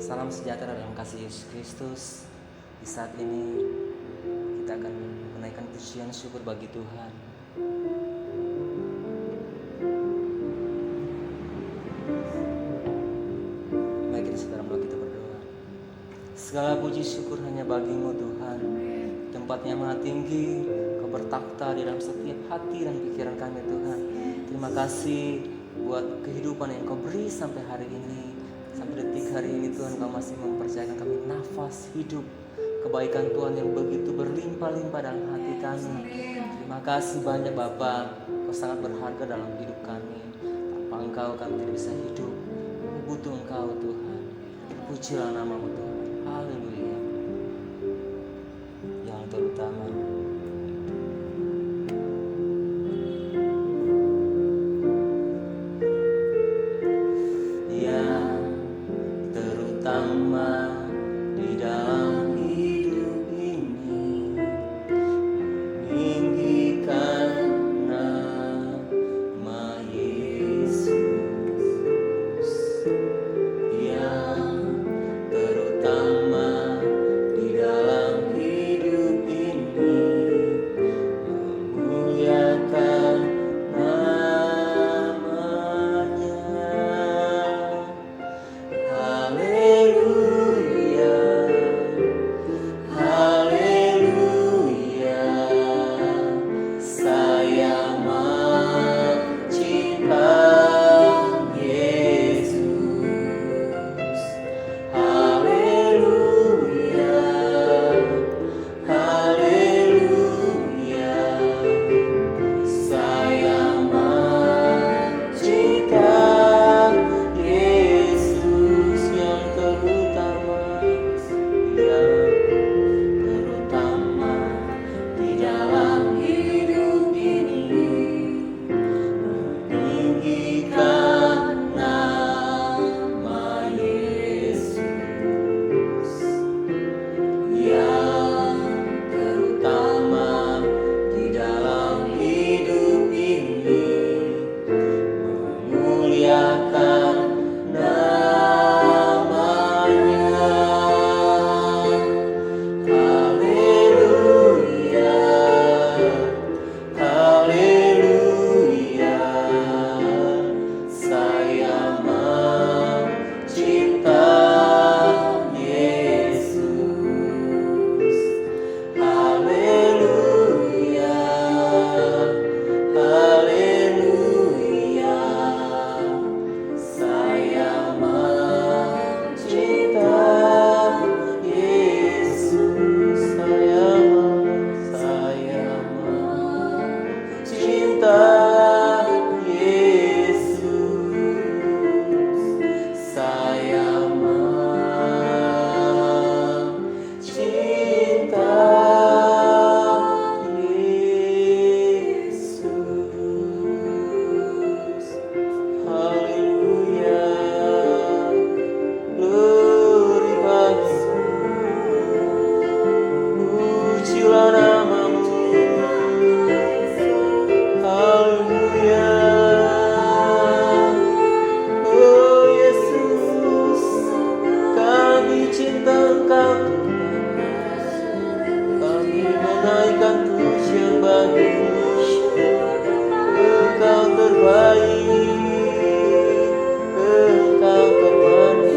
Salam sejahtera dalam kasih Yesus Kristus. Di saat ini kita akan menaikkan pujian syukur bagi Tuhan. Mari kita saudara kita berdoa. Segala puji syukur hanya bagi-Mu Tuhan. Tempatnya maha tinggi, Kau bertakhta di dalam setiap hati dan pikiran kami Tuhan. Terima kasih buat kehidupan yang Kau beri sampai hari ini. Sampai detik hari ini Tuhan, Kau masih mempercayakan kami nafas hidup, kebaikan Tuhan yang begitu berlimpah-limpah dalam hati kami. Terima kasih banyak Bapa, Kau sangat berharga dalam hidup kami. Tanpa Engkau kami tidak bisa hidup. Kami butuh Engkau Tuhan. Pujilah nama-Mu Tuhan. Haleluya. Yang terutama, di dalam hidup ini, meninggikan nama Yesus. Yang terutama di dalam hidup ini, memuliakan namanya. Haleluya, haleluya, saya mencinta Yesus. Haleluya, haleluya, saya mencinta Yesus. Yang terutama di dalam hidup ini, meninggikan nama Yesus. Yang terutama di dalam hidup ini, memuliakan namanya. Haleluya, haleluya, saya mencinta Yesus. Haleluya, haleluya, saya mencinta Yesus. Saya mencinta Yesus. Saya mencinta Yesus. Haleluya, glory bagi, pujilah nama-Mu. Haleluya, oh Yesus, kami cinta Engkau Tuhan. Kami menaikkan pujian bagi-Mu. Engkau terbaik, Engkau termanis.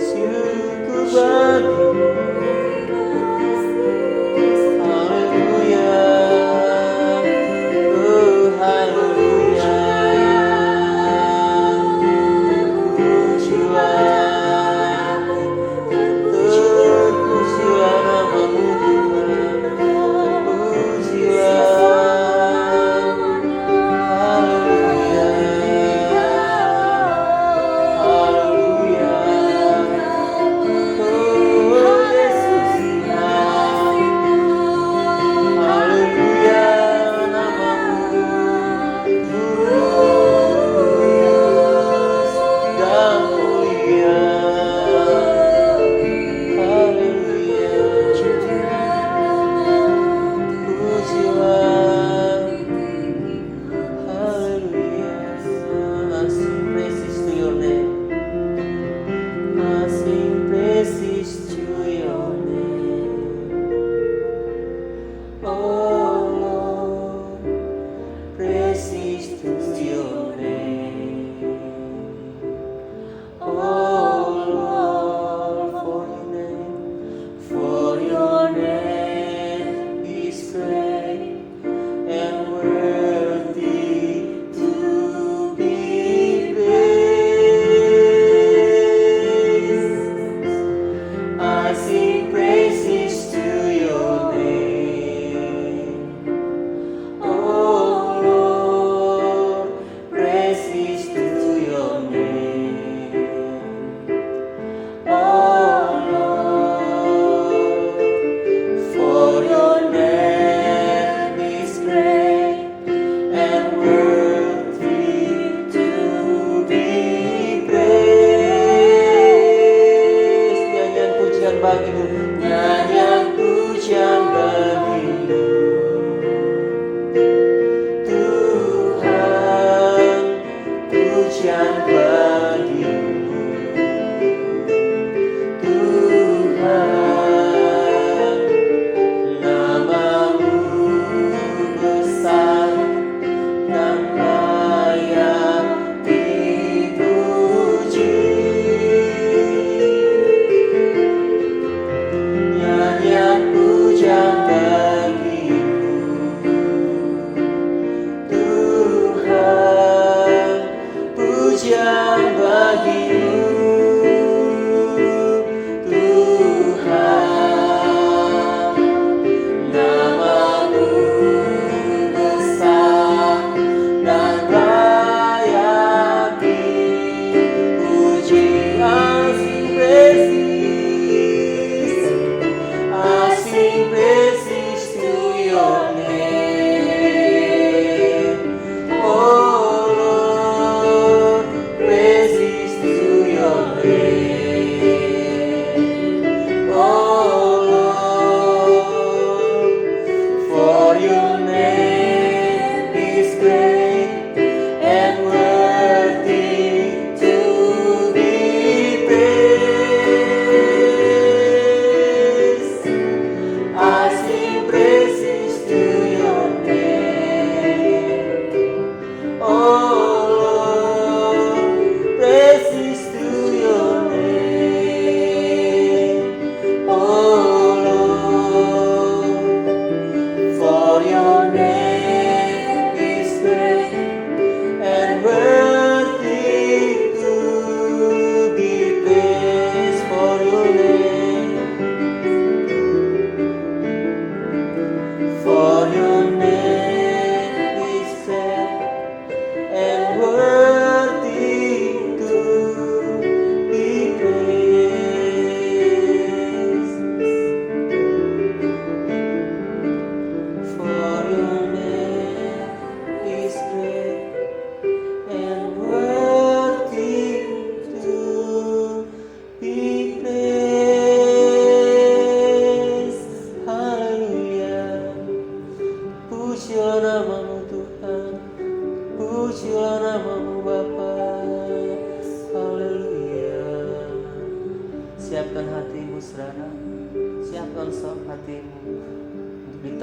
Syukur bagi-Mu. Haleluya, oh haleluya, pujilah, terpujilah nama-Mu Tuhan. Terpujilah, haleluya, haleluya, oh Yesus, haleluya, nama-Mu kudus dan mulia. Haleluya, pujilah, haleluya, sing praises to your name.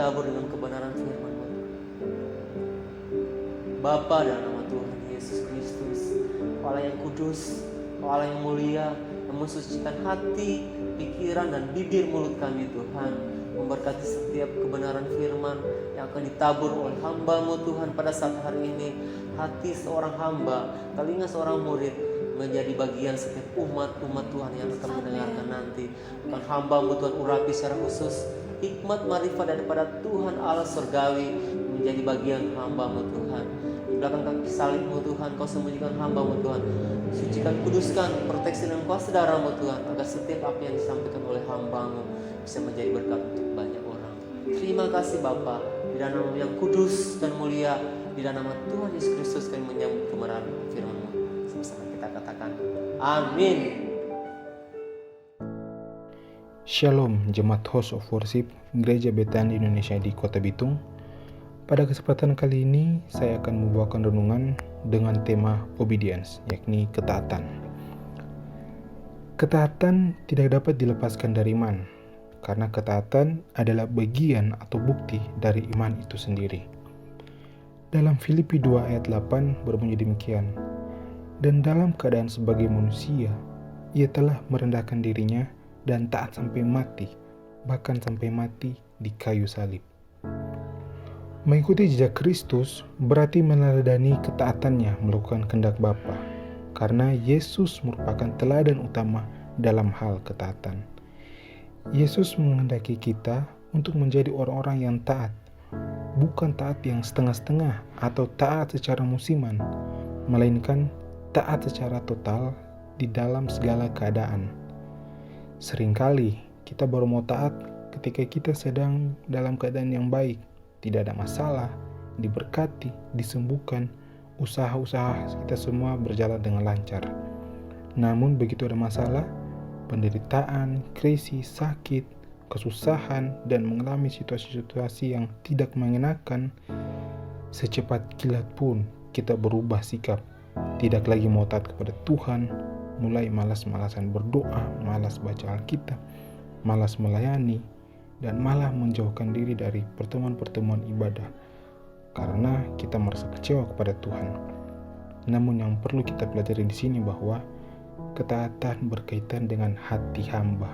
ditabur dengan kebenaran firman-Mu. Bapa, dalam nama Tuhan Yesus Kristus, Allah yang kudus, Allah yang mulia, yang mensucikan hati, pikiran, dan bibir mulut kami Tuhan, memberkati setiap kebenaran firman yang akan ditabur oleh hamba-Mu Tuhan pada saat hari ini. Hati seorang hamba, telinga seorang murid menjadi bagian setiap umat-umat Tuhan yang akan mendengarkan nanti. Bukan hamba-Mu Tuhan urapi secara khusus hikmat marifat daripada Tuhan Allah surgawi menjadi bagian hamba-Mu Tuhan. Di belakang kaki salib-Mu Tuhan, Kau sembunyikan hamba-Mu Tuhan. Sucikan, kuduskan, proteksi dengan kuasa darah-Mu Tuhan, agar setiap apa yang disampaikan oleh hamba-Mu bisa menjadi berkat untuk banyak orang. Terima kasih Bapa, di dalam nama yang kudus dan mulia, di dalam nama Tuhan Yesus Kristus kami menyambut kebenaran firman-Mu. Sama-sama kita katakan amin. Shalom Jemaat House of Worship Gereja Betani Indonesia di Kota Bitung. Pada kesempatan kali ini saya akan membawakan renungan dengan tema obedience, yakni ketaatan. Ketaatan tidak dapat dilepaskan dari iman, karena ketaatan adalah bagian atau bukti dari iman itu sendiri. Dalam Filipi 2 ayat 8 berbunyi demikian, dan dalam keadaan sebagai manusia, ia telah merendahkan dirinya dan taat sampai mati, bahkan sampai mati di kayu salib. Mengikuti jejak Kristus berarti meneladani ketaatannya melakukan kehendak Bapa, karena Yesus merupakan teladan utama dalam hal ketaatan. Yesus menghendaki kita untuk menjadi orang-orang yang taat, bukan taat yang setengah-setengah atau taat secara musiman, melainkan taat secara total di dalam segala keadaan. Seringkali kita baru mau taat ketika kita sedang dalam keadaan yang baik, tidak ada masalah, diberkati, disembuhkan, usaha-usaha kita semua berjalan dengan lancar. Namun begitu ada masalah, penderitaan, krisis, sakit, kesusahan, dan mengalami situasi-situasi yang tidak mengenakan, secepat kilat pun kita berubah sikap, tidak lagi mau taat kepada Tuhan, mulai malas-malasan berdoa, malas baca Alkitab, malas melayani, dan malah menjauhkan diri dari pertemuan-pertemuan ibadah karena kita merasa kecewa kepada Tuhan. Namun yang perlu kita pelajari di sini bahwa ketaatan berkaitan dengan hati hamba.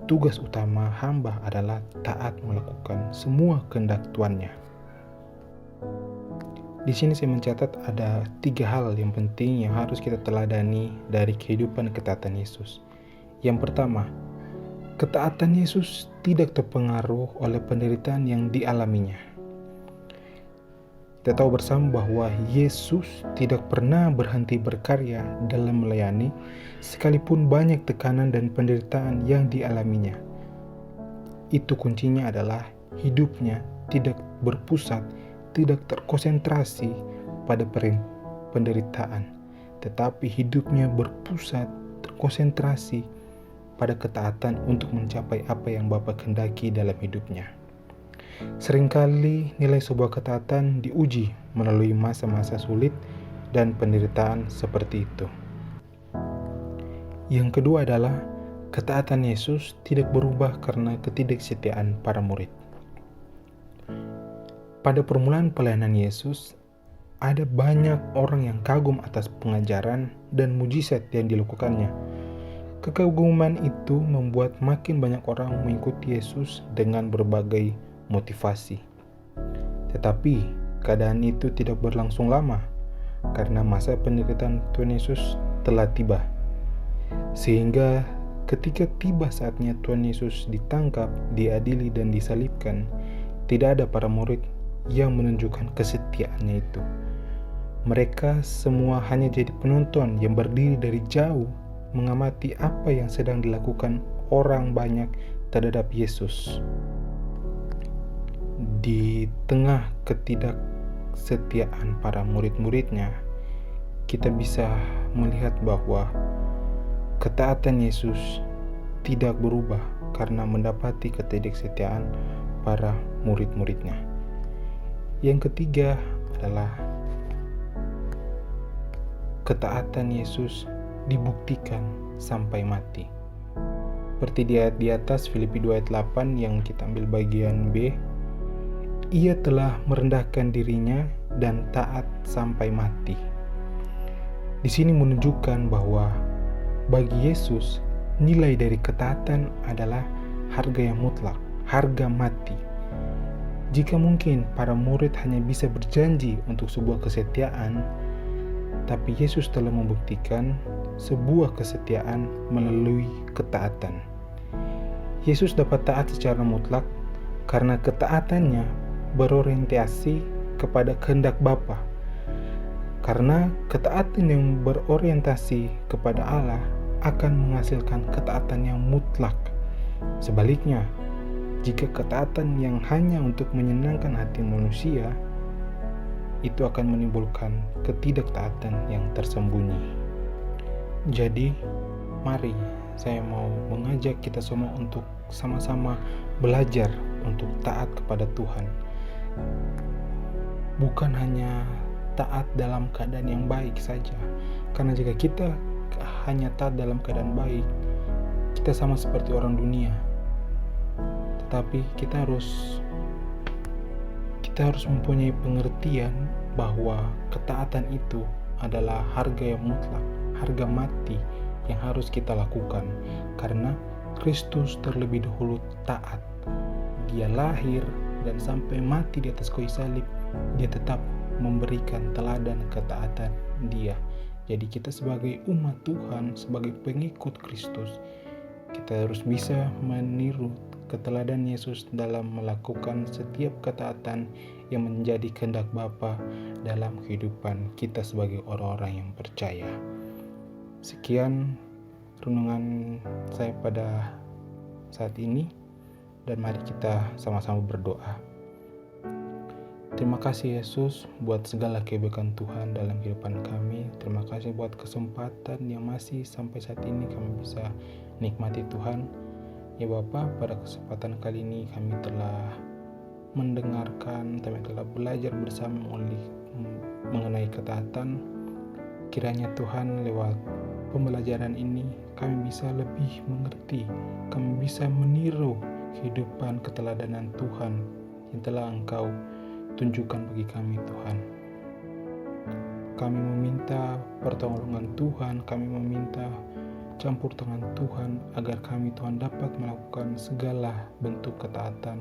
Tugas utama hamba adalah taat melakukan semua kehendak Tuannya. Di sini saya mencatat ada 3 hal yang penting yang harus kita teladani dari kehidupan ketaatan Yesus. Yang pertama, ketaatan Yesus tidak terpengaruh oleh penderitaan yang dialaminya. Kita tahu bersama bahwa Yesus tidak pernah berhenti berkarya dalam melayani, sekalipun banyak tekanan dan penderitaan yang dialaminya. Itu kuncinya adalah hidupnya tidak berpusat, tidak terkonsentrasi pada penderitaan, tetapi hidupnya berpusat, terkonsentrasi pada ketaatan untuk mencapai apa yang Bapa kehendaki dalam hidupnya. Seringkali nilai sebuah ketaatan diuji melalui masa-masa sulit dan penderitaan seperti itu. Yang kedua adalah ketaatan Yesus tidak berubah karena ketidaksetiaan para murid. Pada permulaan pelayanan Yesus, ada banyak orang yang kagum atas pengajaran dan mujizat yang dilakukannya. Kekaguman itu membuat makin banyak orang mengikuti Yesus dengan berbagai motivasi. Tetapi keadaan itu tidak berlangsung lama karena masa penderitaan Tuhan Yesus telah tiba. Sehingga ketika tiba saatnya Tuhan Yesus ditangkap, diadili dan disalibkan, tidak ada para murid yang menunjukkan kesetiaannya itu. Mereka semua hanya jadi penonton yang berdiri dari jauh mengamati apa yang sedang dilakukan orang banyak terhadap Yesus. Di tengah ketidaksetiaan para murid-muridnya, kita bisa melihat bahwa ketaatan Yesus tidak berubah karena mendapati ketidaksetiaan para murid-muridnya. Yang ketiga adalah ketaatan Yesus dibuktikan sampai mati. Seperti di ayat di atas Filipi 2 ayat 8 yang kita ambil bagian B, Ia telah merendahkan dirinya dan taat sampai mati. Di sini menunjukkan bahwa bagi Yesus, nilai dari ketaatan adalah harga yang mutlak, harga mati. Jika mungkin para murid hanya bisa berjanji untuk sebuah kesetiaan, tapi Yesus telah membuktikan sebuah kesetiaan melalui ketaatan. Yesus dapat taat secara mutlak karena ketaatannya berorientasi kepada kehendak Bapa. Karena ketaatan yang berorientasi kepada Allah akan menghasilkan ketaatan yang mutlak. Sebaliknya, jika ketaatan yang hanya untuk menyenangkan hati manusia, itu akan menimbulkan ketidaktaatan yang tersembunyi. Jadi, mari saya mau mengajak kita semua untuk sama-sama belajar untuk taat kepada Tuhan. Bukan hanya taat dalam keadaan yang baik saja. Karena jika kita hanya taat dalam keadaan baik, kita sama seperti orang dunia. Tetapi kita harus mempunyai pengertian bahwa ketaatan itu adalah harga yang mutlak, harga mati yang harus kita lakukan. Karena Kristus terlebih dahulu taat. Dia lahir dan sampai mati di atas kayu salib, dia tetap memberikan teladan ketaatan dia. Jadi kita sebagai umat Tuhan, sebagai pengikut Kristus, kita harus bisa meniru keteladan Yesus dalam melakukan setiap ketaatan yang menjadi kehendak Bapa dalam kehidupan kita sebagai orang-orang yang percaya. Sekian renungan saya pada saat ini, dan mari kita sama-sama berdoa. Terima kasih Yesus buat segala kebaikan Tuhan dalam kehidupan kami. Terima kasih buat kesempatan yang masih sampai saat ini kami bisa nikmati Tuhan. Ya Bapa, pada kesempatan kali ini kami telah mendengarkan, kami telah belajar bersama mengenai ketaatan. Kiranya Tuhan lewat pembelajaran ini kami bisa lebih mengerti, kami bisa meniru kehidupan keteladanan Tuhan yang telah Engkau tunjukkan bagi kami Tuhan. Kami meminta pertolongan Tuhan, kami meminta campur tangan Tuhan agar kami Tuhan dapat melakukan segala bentuk ketaatan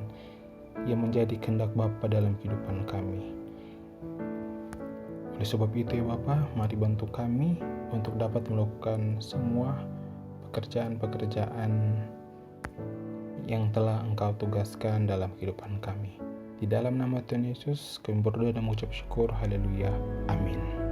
yang menjadi kehendak Bapa dalam kehidupan kami. Oleh sebab itu ya Bapa, mari bantu kami untuk dapat melakukan semua pekerjaan-pekerjaan yang telah Engkau tugaskan dalam kehidupan kami. Di dalam nama Tuhan Yesus, kami berdoa dan mengucap syukur. Haleluya. Amin.